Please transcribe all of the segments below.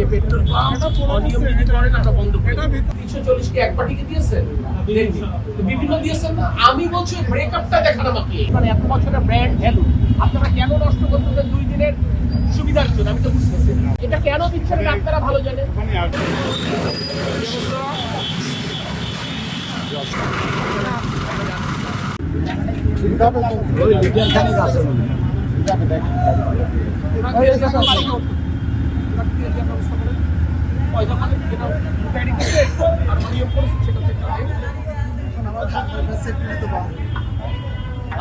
বলি petrol pump অনিয়ম যদি করেন আমরা বন্ধ করি। 340 কি এক পার্টিকে দিয়েছেন? বিভিন্ন দিয়েছেন না। আমি বলছি ব্রেকআপটা দেখান আমাকে। মানে এত বছরের ব্র্যান্ড ভ্যালু আপনারা কেন নষ্ট করতেছেন 2 দিনের সুবিধার জন্য? আমি তো বুঝতেছি না এটা কেন দিচ্ছেন না, আপনারা ভালো জানেন।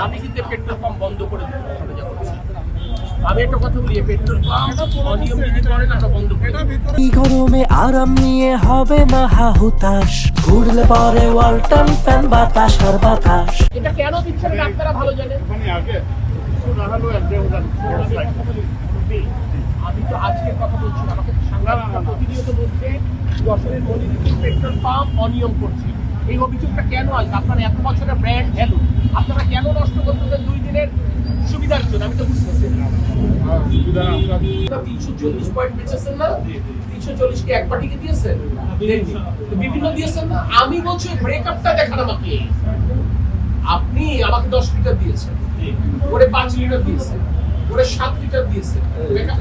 আমি কিন্তু পেট্রোল পাম্প বন্ধ করে দেবো। আমি একটা কথা বলি পেট্রোল পাম্প অনিয়ম যদি করেন আমরা বন্ধ করে দেবো। এই গরমে আরাম নিয়ে হবে না হাহুতাশ, ঘুরলে পরে ওয়ালটন ফ্যান বাতাস আর বাতাস। এটা কেন দিচ্ছেন না আপনারা ভালো জানেন। আমি তো আজকের কথা বলছি না, আমাকে সাংবাদিকরা প্রতিনিয়ত বলছে যশোরের মনিরুদ্দিন পেট্রোল পাম্প অনিয়ম করছে। এই অভিযোগটা কেন আসবে? আপনারা এত বছরের ব্র্যান্ড ভ্যালু আপনারা কেন নষ্ট করতেছেন 2 দিনের সুবিধার জন্য? আমি তো বুঝতেছি না। 340 পয়েন্ট বেচেছেন না? 340 কি এক পার্টিকে দিয়েছেন? বিভিন্ন দিয়েছেন না। আমি বলছি ব্রেকআপটা দেখান আমাকে। আপনি আমাকে 10 লিটার দিয়েছেন, ওরে 5 লিটার দিয়েছেন, ওরে 7 লিটার দিয়েছেন।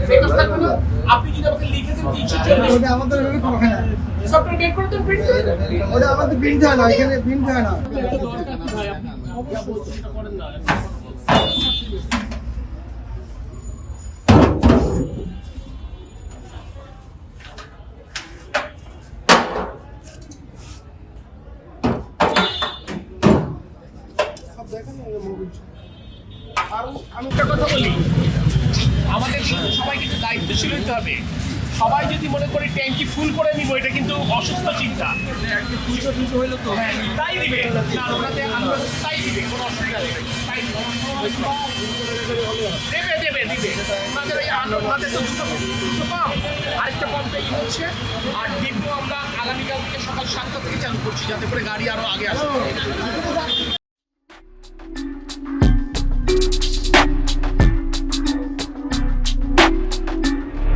ব্রেকআপ থাকবে না? আপনি যদি আমাকে লিখে দেন 340 ওটা আমাদের এখানে করা হয় না। সফটওয়্যার বের করে দেন, প্রিন্ট করে দেন। ওটা আমাদের প্রিন্ট হয় না, এখানে প্রিন্ট হয় না। এটা দরকার কি ভাই? আপনি অবশ্যই সেটা করেন না। আমি একটা কথা বলি, আমাদের সবাই কিন্তু দায়িত্বশীল হতে হবে। সবাই যদি মনে করি ট্যাঙ্কি ফুল করে নিব, এটা কিন্তু অসুস্থ চিন্তা। তাই দিবে না, ওনাতে তাই দিবে, কোনো অসুবিধা নেই। তাই দেবে ওনাদের এই ওনাদের তো দুটো পাম্প, আরেকটা পাম্পে কি হচ্ছে। আর ডিপো আমরা আগামীকাল থেকে সকাল 7টা থেকে চালু করছি, যাতে করে গাড়ি আরো আগে আসে।